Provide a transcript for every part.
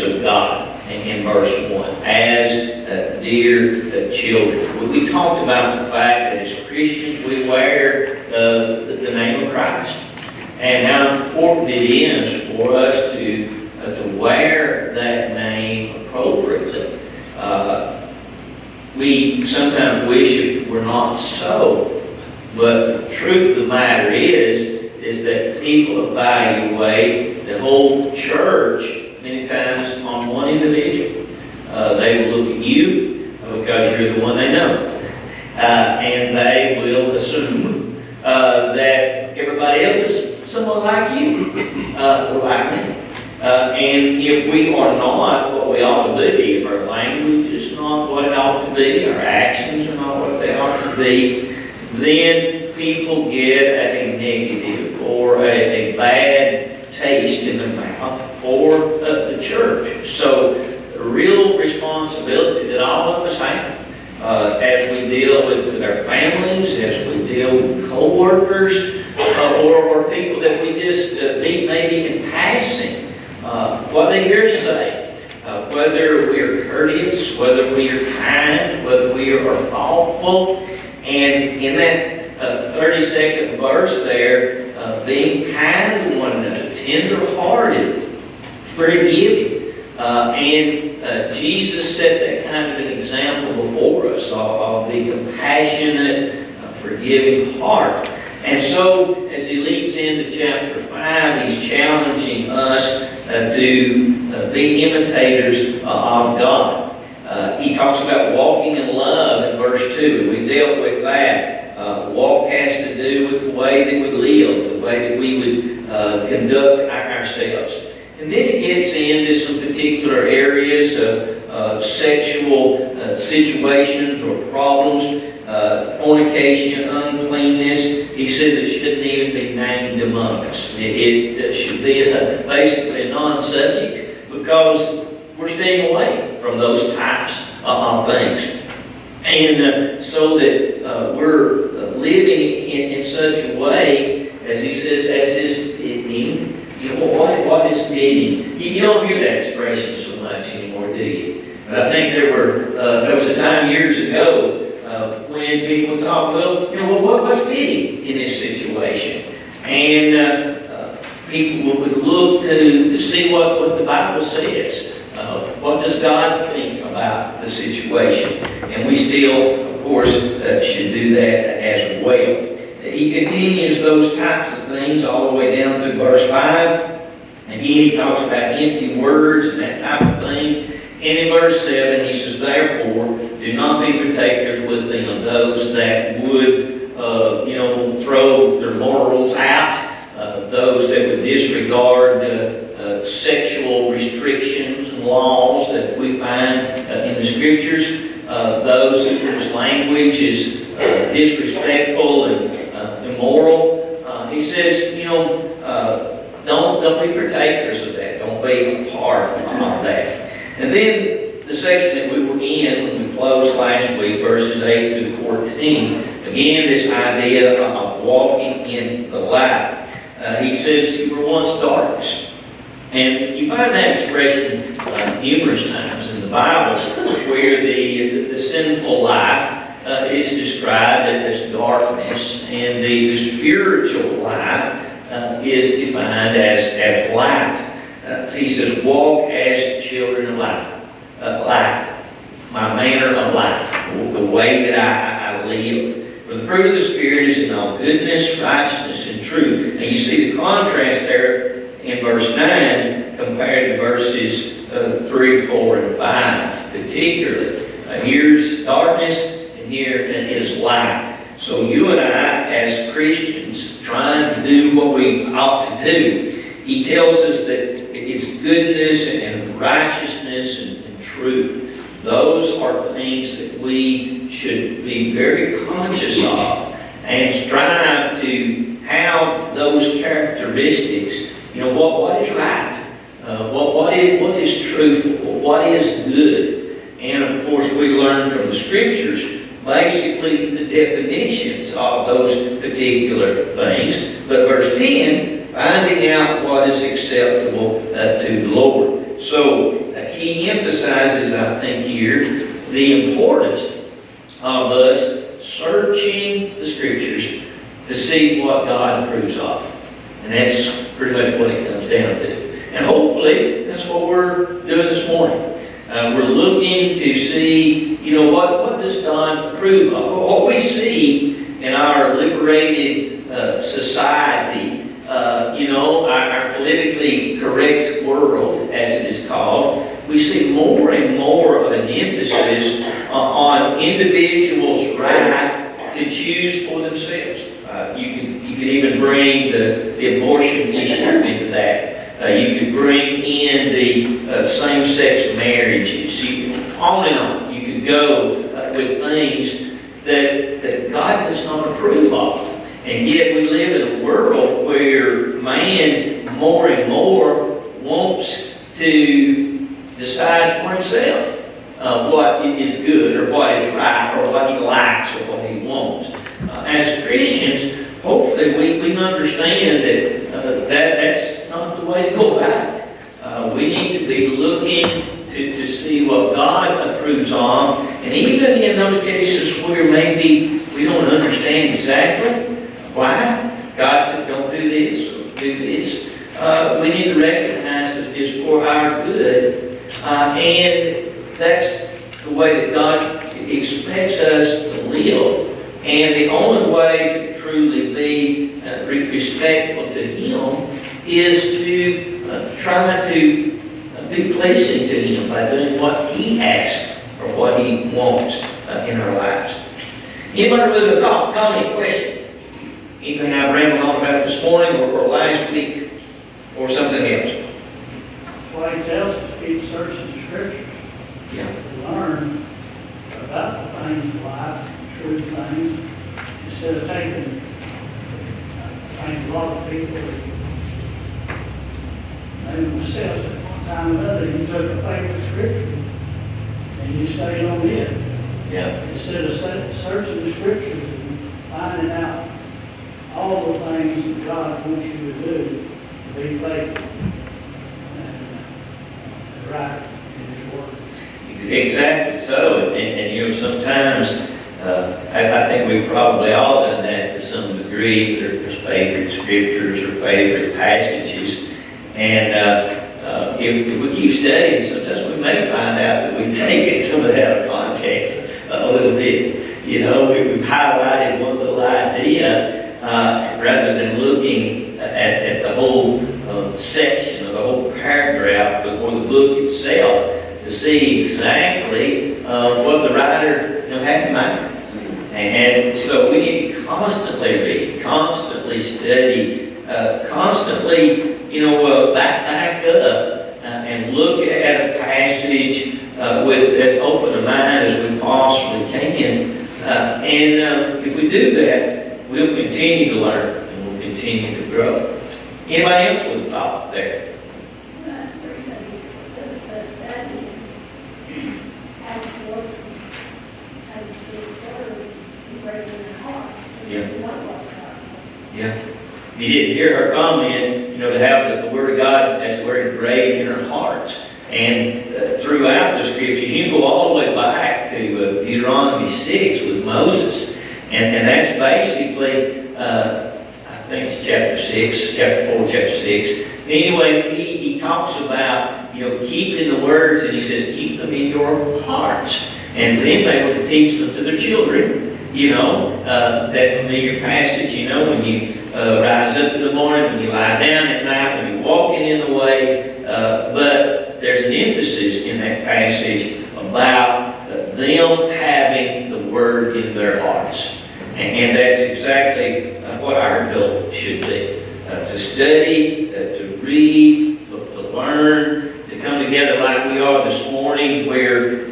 of God in verse 1 as dear children. We talked about the fact that as Christians we wear the name of Christ, and how important it is for us to wear that name appropriately. We sometimes wish it were not so, but the truth of the matter is that people evaluate the whole church many times on one individual. They will look at you because you're the one they know, and they will assume that everybody else is someone like you, or like me. And if we are not what we ought to be, if our language is not what it ought to be, our actions are not what they ought to be, then people get a negative or a bad taste in their mouth for the church. So the real responsibility that all of us have as we deal with our families, as we deal with co-workers, or people that we just meet maybe in passing, what they hear say, whether we are courteous, whether we are kind, whether we are thoughtful. And in that 32nd verse there, being kind to one another, tender-hearted, forgiving. And Jesus set that kind of an example before us of the compassionate, forgiving heart. And so, as he leads into chapter 5, he's challenging us to be imitators of God. He talks about walking in love in verse 2. We dealt with that. Walk has to do with the way that we live, the way that we would conduct ourselves. And then it gets into some particular areas of sexual situations or problems, fornication, uncleanness. He says it shouldn't even be named among us. It should be basically a non-subject, because we're staying away from those types of things. And so that we're living in such a way, as he says, as is fitting. You know, what is fitting? You don't hear that expression so much anymore, do you? But I think there was a time years ago when people talk, well, you know, what's fitting in this situation? And people would look to see what the Bible says. What does God think about the situation? And we still, of course, should do that as well. He continues those types of things all the way down to verse 5. Again, he talks about empty words and that type of thing. And in verse 7, he says, therefore, do not be partakers with them, those that would, throw their morals out, those that would disregard sexual restrictions and laws that we find in the Scriptures, those whose language is disrespectful and immoral. He says, don't be partakers of that. Don't be a part of that. And then the section that we were in when we closed last week, verses 8 through 14, again, this idea of walking in the light. He says, you were once darkness. And you find that expression numerous times in the Bible, where the sinful life is described as darkness, and the spiritual life is defined as light. He says, walk as children of light. Light, my manner of life, the way that I live. For the fruit of the Spirit is in all goodness, righteousness, and truth. And you see the contrast there in verse 9 compared to verses 3, 4, and 5 particularly. Here's darkness, and here is light. So you and I, as Christians, trying to do what we ought to do, he tells us that it's goodness and righteousness and truth. Those are things that we should be very conscious of and strive to have those characteristics. You know, what is right? What is truthful? What is good? And of course, we learn from the Scriptures basically the definitions of those particular things. But verse 10, finding out what is acceptable to the Lord. He emphasizes, I think here, the importance of us searching the Scriptures to see what God approves of. And that's pretty much what it comes down to. And hopefully, that's what we're doing this morning. We're looking to see, what does God approve of? What we see in our liberated society, our politically correct world, as it is called, we see more and more of an emphasis on individuals' right to choose for themselves. You could even bring the abortion issue into that. You could bring in the same-sex marriages. On and on. You could go with things that God does not approve of. And yet we live in a world where man more and more wants to decide for himself what is good or what is right or what he likes or what he wants. As Christians, hopefully we understand that that's not the way to go about it. We need to be looking to see what God approves of. And even in those cases where maybe we don't understand exactly why God said don't do this or do this, we need to recognize that it's for our good. And that's the way that God expects us to live. And the only way to truly be respectful to Him is to try to be pleasing to Him by doing what He asks or what He wants in our lives. Anybody with a thought, comment, question? Anything I've rambled on about this morning or last week or something else? That's why He tells us to keep searching the Scriptures. Yeah. To learn about the things of life, true things, instead of taking a lot of people, maybe myself at one time or another, you took a favorite Scripture and you stayed on it. Yeah. Instead of searching the Scriptures and finding out all the things that God wants you to do to be faithful and right in His Word. Exactly so. And sometimes I think we've probably all done that to some degree. There's favorite scriptures or favorite passages. And if we keep studying, sometimes we may find out that we've taken some of that out of context a little bit. We've highlighted one little idea rather than looking at the whole section or the whole paragraph or the book itself to see exactly what the writer had in mind. And so we need to constantly read, constantly study, constantly, back up and look at a passage with as open a mind as we possibly can. And if we do that, we'll continue to learn and we'll continue to grow. Anybody else with a thought there? Yeah. You didn't hear her comment, to have the Word of God as it were engraved in our hearts. And throughout the Scriptures, you can go all the way back to Deuteronomy 6 with Moses. And that's basically, I think it's chapter 6, chapter 4, chapter 6. Anyway, he talks about, keeping the words, and he says, keep them in your hearts. And then they will teach them to their children. That familiar passage, when you rise up in the morning, when you lie down at night, when you're walking in the way. But there's an emphasis in that passage about them having the Word in their hearts. And that's exactly what our goal should be. To study, to read, to learn, to come together like we are this morning where,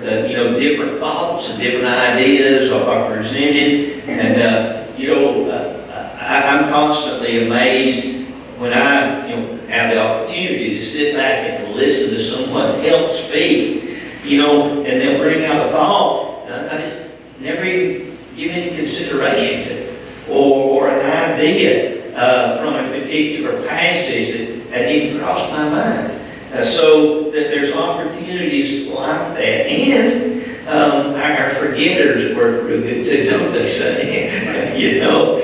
different thoughts and different ideas are presented. And, I'm constantly amazed when I, have the opportunity to sit back and listen to someone else speak, and they'll bring out a thought. I just never even give any consideration to it. Or an idea from a particular passage that hadn't even crossed my mind. So that there's opportunities like that. And our forgetters work real good too, don't they say? You know,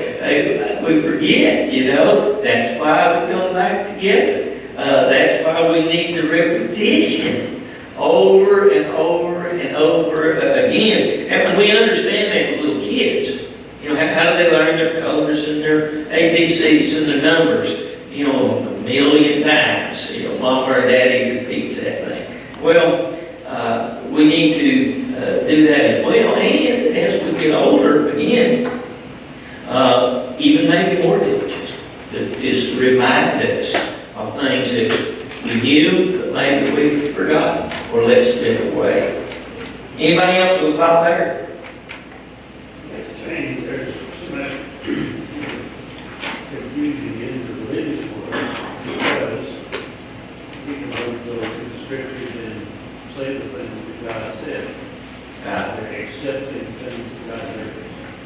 we forget, you know. That's why we come back together. That's why we need the repetition over and over and over again. And when we understand that with little kids, you know, how do they learn their colors and their ABCs and their numbers? You know, a million times. You know, Mama or Daddy repeats that thing. Well, we need to do that as well. And as we get older, again, even maybe more diligent to just remind us of things that we knew, but maybe we've forgotten or let slip away. Anybody else with a thought there? Change, there's so much confusion in the religious world because people don't go to the scriptures and say the things that God said. They're accepting things that God said.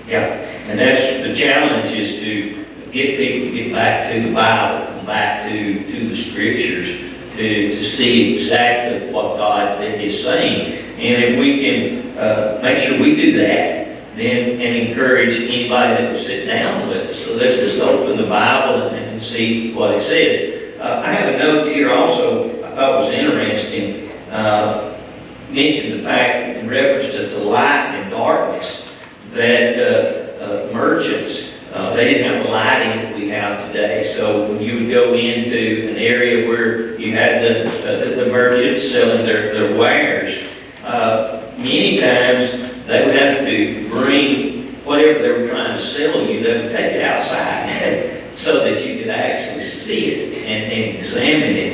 Yeah, and that's the challenge, is to get people to get back to the Bible, come back to the scriptures, to see exactly what God is saying. And if we can make sure we do that, then and encourage anybody that will sit down with us. So let's just open the Bible and see what it says. I have a note here also I thought was interesting. Mentioned the fact in reference to light and darkness that merchants, they didn't have the lighting that we have today. So when you would go into an area where you had the merchants selling their wares, many times they would have to bring whatever they were trying to sell you, they would take it outside so that you could actually see it and examine it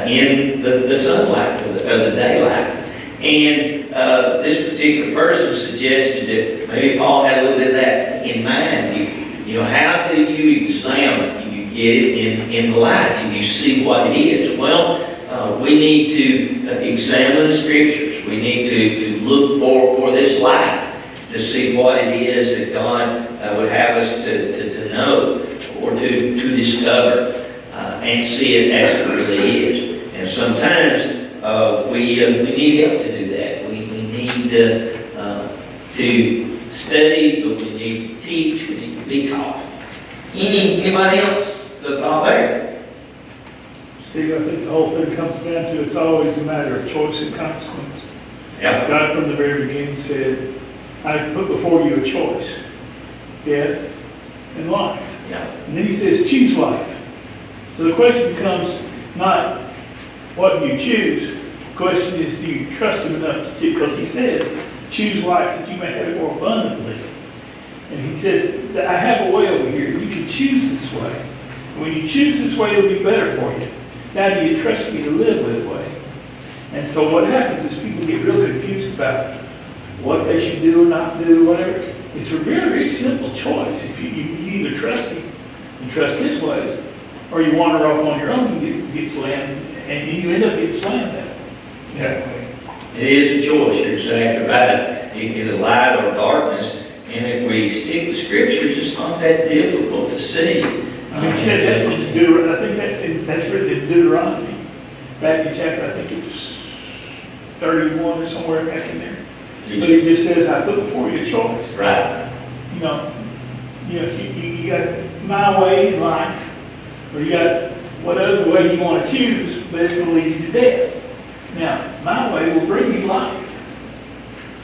in the sunlight or the daylight. And this particular person suggested that maybe Paul had a little bit of that in mind. You know, how do you examine? Do you get it in the light? Do you see what it is? Well, we need to examine the scriptures. We need to look for this light to see what it is that God would have us to know or to discover and see it as it really is. And sometimes we need help to do that. We need to study, but we need to teach. We need to be taught. Anybody else? The thought there? Steve, I think the whole thing comes down to it's always a matter of choice and consequence. Yeah. God from the very beginning said, I put before you a choice, death and life. Yeah. And then he says, choose life. So the question becomes not what do you choose, the question is, do you trust him enough to, because he says, choose life that you may have it more abundantly. And he says, that I have a way over here, you can choose this way. When you choose this way, it'll be better for you. Now do you trust me to live that way? And so what happens is people get real confused about what they should do or not do, whatever. It's a very, very simple choice. If you either trust him and trust his ways, or you wander off on your own and get slammed, and you end up getting slammed that way. It is a choice. You're exactly right. Either light or darkness. And if we stick with scriptures, it's not that difficult to see. I mean, he said that from Deuteronomy. I think that's written in Deuteronomy. Back in chapter, I think it was 31 or somewhere back in there. But he just says, I put before you a choice. Right. You know, you got my way in life, or you got whatever way you want to choose, but it's going to lead you to death. Now, my way will bring you life.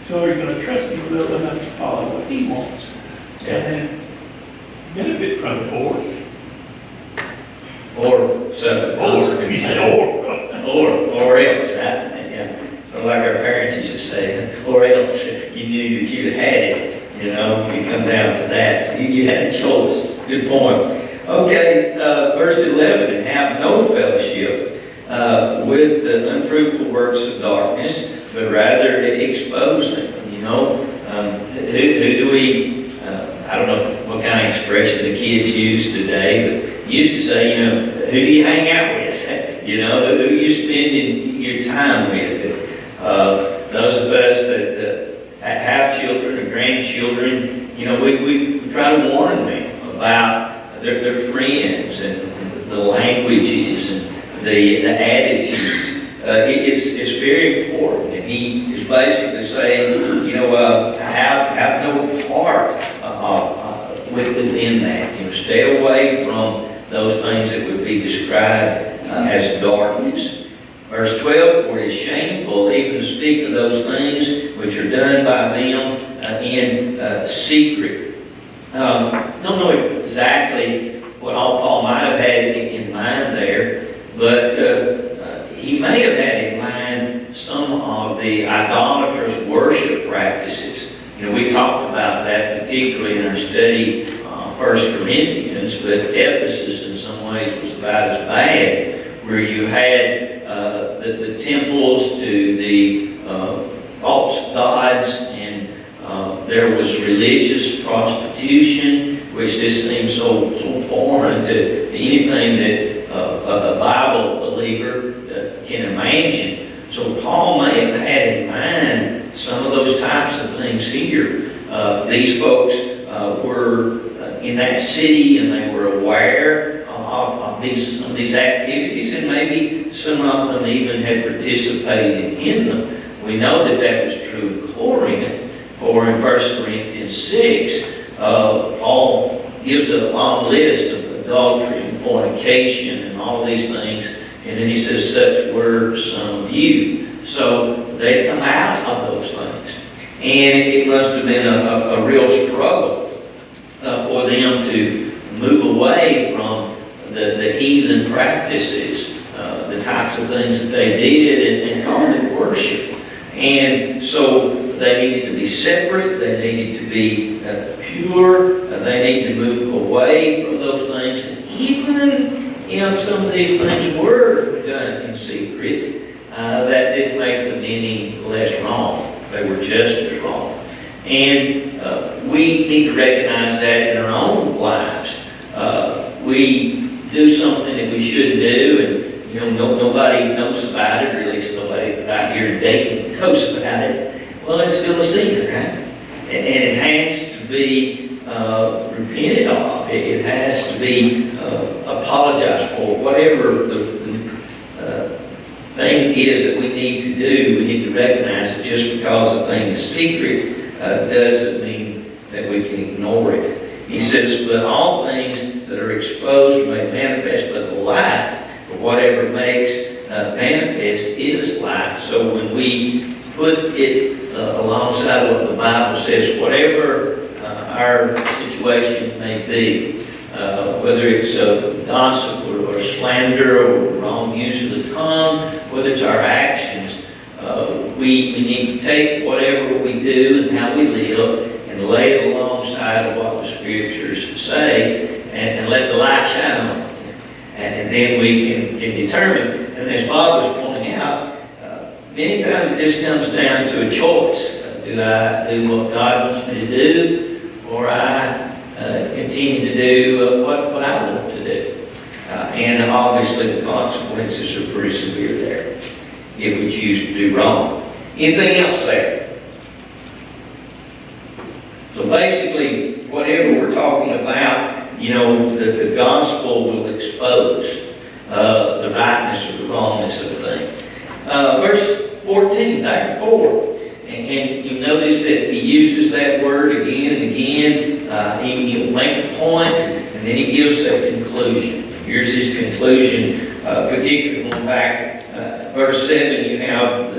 So are you going to trust him enough to follow what he wants? Yeah. And benefit from it, or else, right? Yeah. So like our parents used to say, or else you knew that you'd had it, you know, you come down to that. So you had a choice. Good point. Okay, verse 11, and have no fellowship with the unfruitful works of darkness, but rather expose them. You know, who do we, I don't know what kind of expression the kids use today, but used to say, you know, who do you hang out with? You know, who you spending your time with? Those of us that have children or grandchildren, you know, we try to warn them about their friends and the languages and the attitudes it's very important. And he is basically saying, have no part within that. Stay away from those things that would be described as darkness. Verse 12, for it is shameful even to speak of those things which are done by them in secret. Don't know exactly what all Paul might have had in mind there, but he may have had in mind some of the idolatrous worship practices. We talked about that particularly in our study 1 Corinthians, but Ephesus in some ways was about as bad, where you had the temples to the false gods, and there was religious prostitution, which just seems so foreign to anything that a Bible believer can imagine. So Paul may have had in mind some of those types of things here. These folks were in that city, and they were aware of these activities, and maybe some of them even had participated in them. We know that was true in Corinth, for in 1 Corinthians 6, Paul gives a long list of adultery and fornication and all these things, and then he says, such were some of you. So they come out of those things. And it must have been a real struggle for them to move away from the heathen practices, the types of things that they did, and called it worship. And so they needed to be separate, they needed to be pure, they needed to move away from those things. And even if some of these things were done in secret, that didn't make them any less wrong. They were just as wrong. And we need to recognize that in our own lives. We do something that we shouldn't do, and nobody knows about it, or at least nobody out here in Dayton knows about it. Well, it's still a secret, right? And it has to be repented of. It has to be apologized for. Whatever the thing is that we need to do, we need to recognize that just because a thing is secret doesn't mean that we can ignore it. He says, but all things that are exposed are made manifest by the light, but whatever makes manifest is light. So when we put it alongside what the Bible says, whatever our situation may be, whether it's gossip or slander or wrong use of the tongue, whether it's our actions, we need to take whatever we do and how we live and lay it alongside of what the Scriptures say, and let the light shine on it. And then we can determine. And as Bob was pointing out, many times it just comes down to a choice. Do I do what God wants me to do, or I continue to do what I want to do? And obviously the consequences are pretty severe there if we choose to do wrong. Anything else there? So basically, whatever we're talking about, the gospel will expose the rightness or the wrongness of the thing. Verse 14, back to 4. And you notice that he uses that word again and again. He'll make a point, and then he gives a conclusion. Here's his conclusion, particularly going back, verse 7, you have,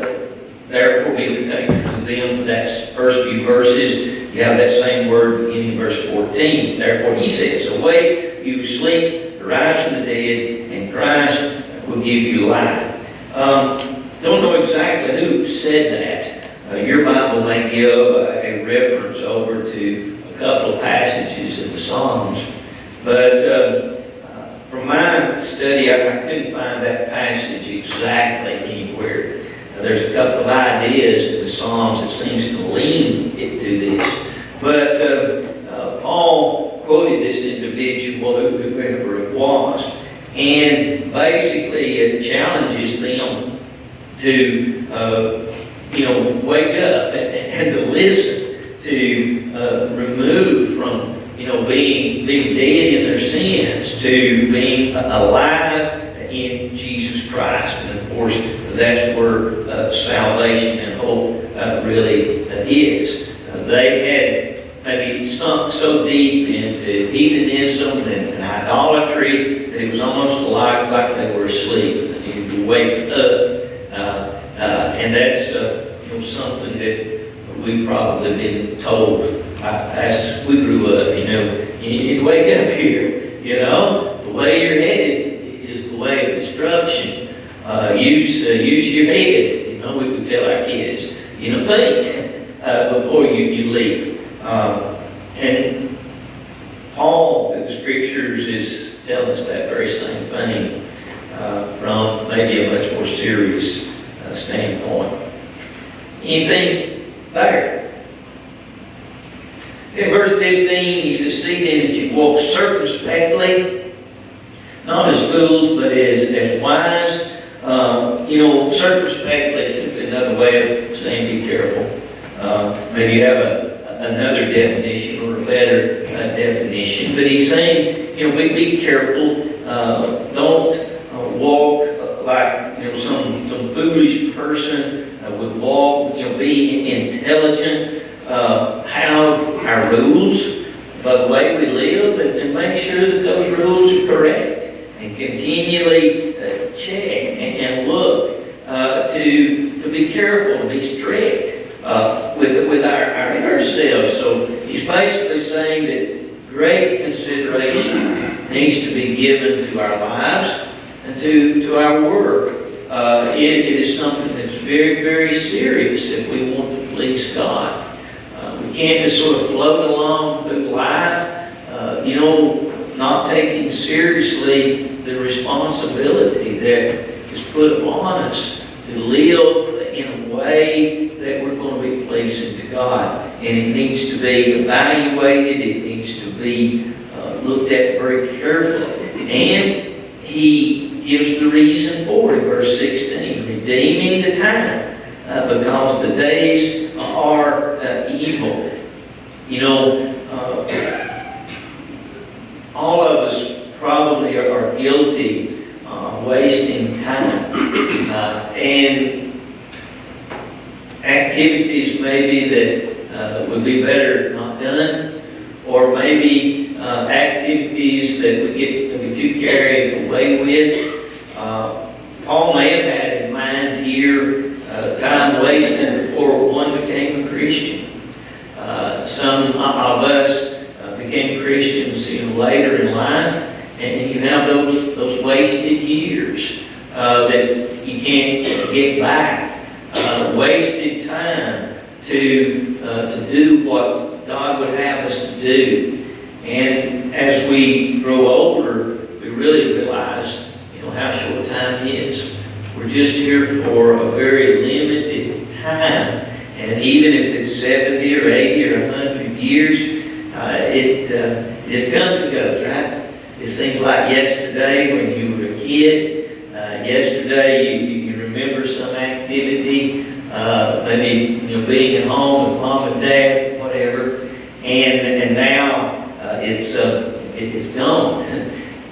therefore be partakers of them. That's first few verses. You have that same word beginning in verse 14. Therefore he says, awake, you sleep, arise from the dead, and Christ will give you light. Don't know exactly who said that. Your Bible may give a reference over to a couple of passages in the Psalms, but from my study, I couldn't find that passage exactly anywhere. There's a couple of ideas in the Psalms that seems to lean into this, but Paul quoted this individual, whoever it was, and basically it challenges them to wake up and to listen, to remove from being dead in their sins, to being alive in Jesus Christ. And course, that's where salvation and hope really is. They had maybe sunk so deep into heathenism and idolatry that it was almost like they were asleep. They needed to wake up. And that's something that we've probably been told as we grew up. You need to wake up here. The way you're headed is the way of destruction. Use your head. We would tell our kids, think before you leave. And Paul in the scriptures is telling us that very same thing from maybe a much more serious standpoint. Anything there? In verse 15, he says, "See then that you walk circumspectly, not as fools, but as wise." Circumspectly is simply another way of saying be careful. Maybe you have another definition or a better definition. But he's saying, be careful. Don't walk like some foolish person would walk. Be intelligent. Have our rules by the way we live, and make sure that those rules are correct, and continually check and look to be careful and be strict with ourselves. So he's basically saying that great consideration needs to be given to our lives and to our work. It is something that's very, very serious if we want to please God. We can't just sort of float along through life, not taking seriously the responsibility that is put upon us to live in a way that we're going to be pleasing to God. And it needs to be evaluated, it needs to be looked at very carefully. And he gives the reason for it, verse 16, redeeming the time, because the days are evil. All of us probably are guilty of wasting time and activities maybe that would be better not done, or maybe activities that we get too carried away with. Paul may have had in mind here time wasted before one became a Christian. Some of us became Christians later in life, and you have those wasted years that you can't get back. Wasted time to do what God would have us to do. And as we grow older, we really realize how short time is. We're just here for a very limited time. And even if it's 70 or 80 or 100 years, it just comes and goes, right? It seems like yesterday when you were a kid. Yesterday you remember some activity, maybe being at home with mom and dad, whatever. And now it's gone.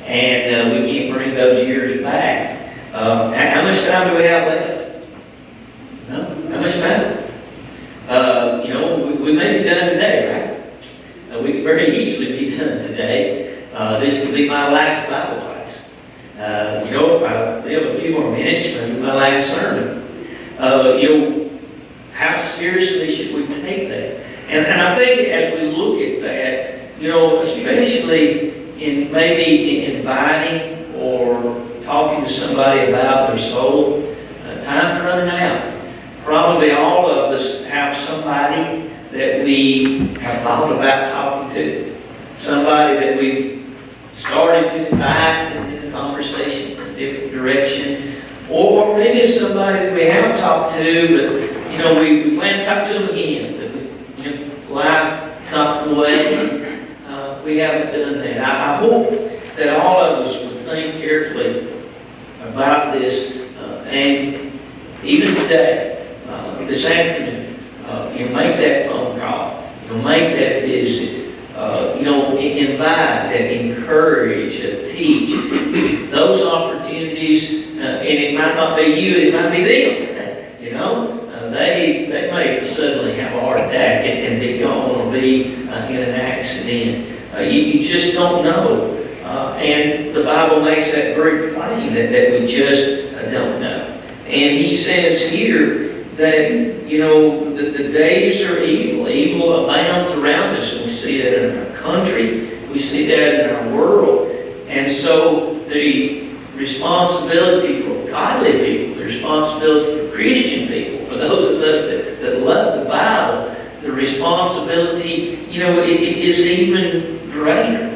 And we can't bring those years back. How much time do we have left? No? How much time? We may be done today, right? We could very easily be done today. This could be my last Bible class. If I live a few more minutes, maybe my last sermon. How seriously should we take that? And I think as we look at that, especially in maybe inviting or talking to somebody about their soul, time's running out. Probably all of us have somebody that we have thought about talking to. Somebody that we've started to invite in a conversation in a different direction. Or maybe it's somebody that we haven't talked to, but we plan to talk to them again. But life got in the way. We haven't done that. I hope that all of us would think carefully about this, and even today, this afternoon, make that phone call, make that visit, invite invite, to encourage, to teach. Those opportunities, and it might not be you, it might be them. You know, they may suddenly have a heart attack and be gone or be in an accident. You just don't know. And the Bible makes that very plain that we just don't know. And he says here that, you know, the days are evil. Evil abounds around us. And we see that in our country. We see that in our world. And so the responsibility for godly people, the responsibility for Christian people, for those of us that love the Bible, the responsibility, you know, it is even greater.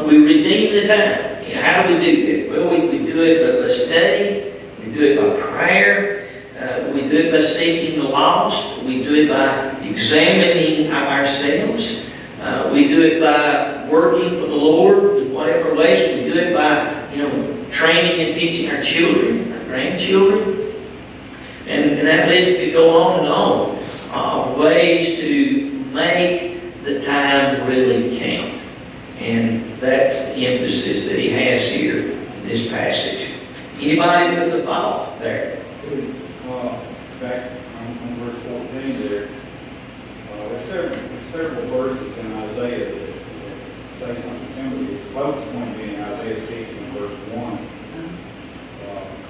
We redeem the time. You know, how do we do that? Well, we do it by study. We do it by prayer. We do it by seeking the lost. We do it by examining ourselves. We do it by working for the Lord in whatever ways. We do it by, you know, training and teaching our children, our grandchildren. And that list could go on and on. Ways to make the time really count. And that's the emphasis that he has here in this passage. Anybody with a thought there? Back on verse 14 there, there's several verses in Isaiah that say something similar. It's the closest one being Isaiah 60 and verse 1.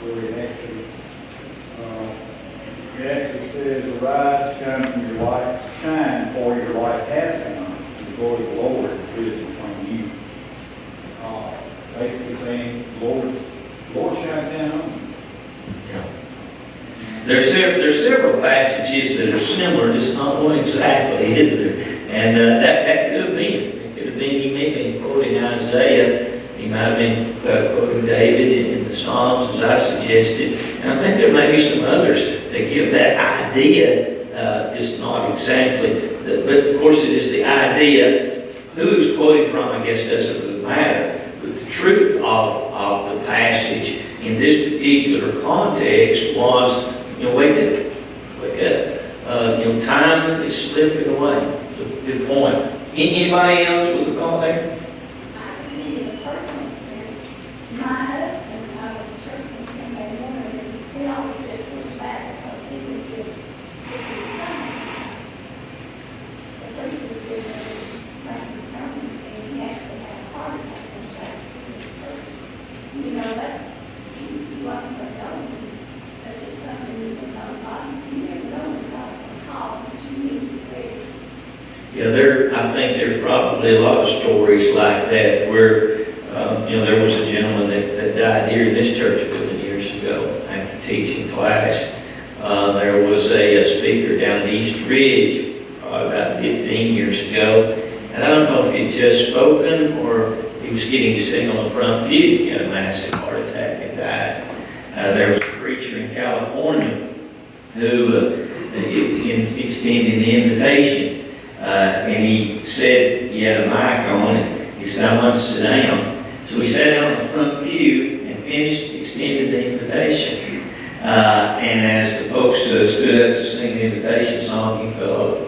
Where it actually says, "Arise, shine from your light, shine, for your light has come, and the glory of the Lord is risen from you." Basically saying, the Lord shines down on you. There's several passages that are similar, just not one exactly, is there? And that could have been. It could have been, he may have been quoting Isaiah. He might have been quoting David in the Psalms, as I suggested. And I think there may be some others that give that idea, just not exactly. But of course it is the idea. Who he's quoting from, I guess, doesn't really matter. But the truth of the passage in this particular context was, you know, wake up. Wake up. You know, time is slipping away. It's a good point. Anybody else with a thought there? I can give a personal experience. My husband, I was a church on Sunday morning, and he always says he was bad because he was just sick of his tongue. The preacher was giving him back his tongue, and he actually had a heart attack and back to his church. You know, that's, you want to know. That's just something you can know about. You never know about the call, but you need to be ready. Yeah, I think there's probably a lot of stories like that where, you know, there was a gentleman that died here in this church building years ago after teaching class. There was a speaker down at East Ridge probably about 15 years ago. And I don't know if he'd just spoken or he was getting to sing on the front pew. He had a massive heart attack and died. There was a preacher in California who extended the invitation. And he said he had a mic on, and he said, "I want to sit down." So we sat down on the front pew and extended the invitation. And as the folks stood up to sing the invitation song, he fell over.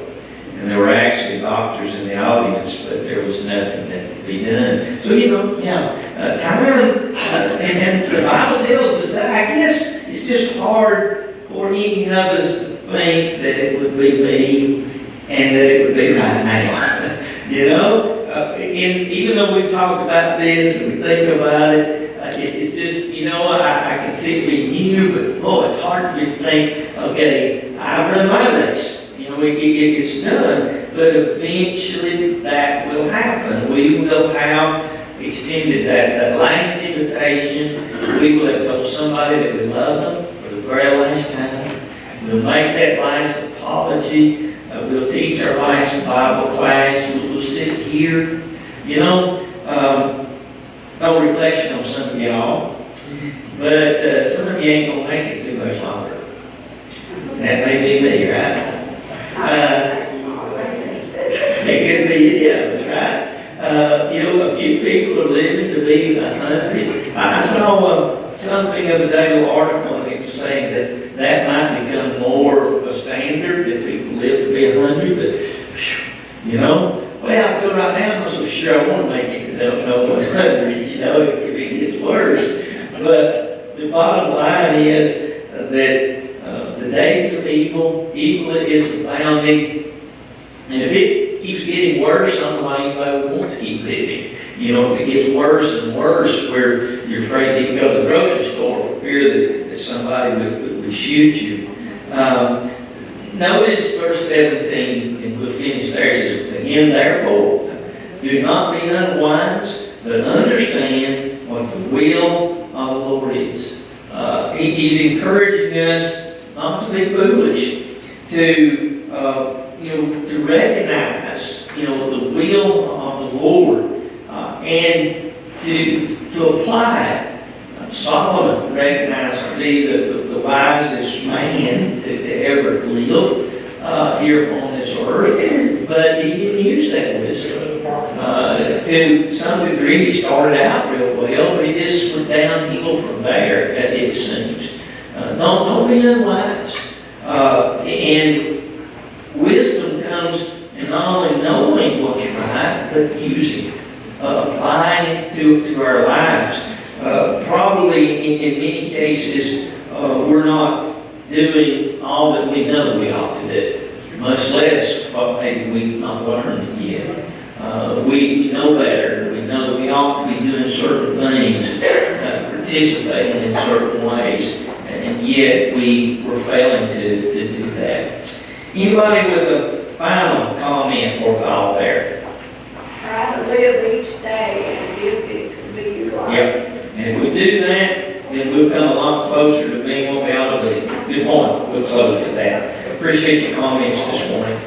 And there were actually doctors in the audience, but there was nothing that could be done. So, you know, time, and the Bible tells us that. I guess it's just hard for any of us to think that it would be me and that it would be right now. You know? Even though we've talked about this and we think about it, it's just, you know, I can see it being you, but it's hard for me to think, okay, I run my race. You know, it's done, but eventually that will happen. We will have extended that last invitation. We will have told somebody that we love them for the very last time. We'll make that last apology. We'll teach our last Bible class. We'll sit here. You know, no reflection on some of y'all, but some of you ain't going to make it too much longer. That may be me, right? It could be any of us, right? You know, a few people are living to be 100. I saw something the other day, a little article, and it was saying that might become more of a standard, that people live to be 100, but, you know, well, I feel right now I'm so sure I want to make it to no 100, you know, if it gets worse. But the bottom line is that the days of evil is abounding. And if it keeps getting worse, I don't know why anybody would want to keep living. You know, if it gets worse and worse, where you're afraid to even go to the grocery store for fear that somebody would shoot you. Notice verse 17, and we'll finish there. It says, again, therefore, do not be unwise, but understand what the will of the Lord is. He's encouraging us not to be foolish, to to recognize, the will of the Lord, and to apply it. Solomon recognized to be the wisest man to ever live here on this earth, but he didn't use that wisdom. To some degree, he started out real well, but he just went downhill from there, it seems. Don't be unwise. And wisdom comes in not only knowing what's right, but using it, applying it to our lives. Probably in many cases, we're not doing all that we know we ought to do, much less what maybe we've not learned yet. We know better. We know that we ought to be doing certain things, participating in certain ways, and yet we're failing to do that. Anybody with a final comment or thought there? Try to live each day as if it could be your last. Yep. And if we do that, then we'll come a lot closer to being what we ought to be. Good morning. We'll close with that. Appreciate your comments this morning.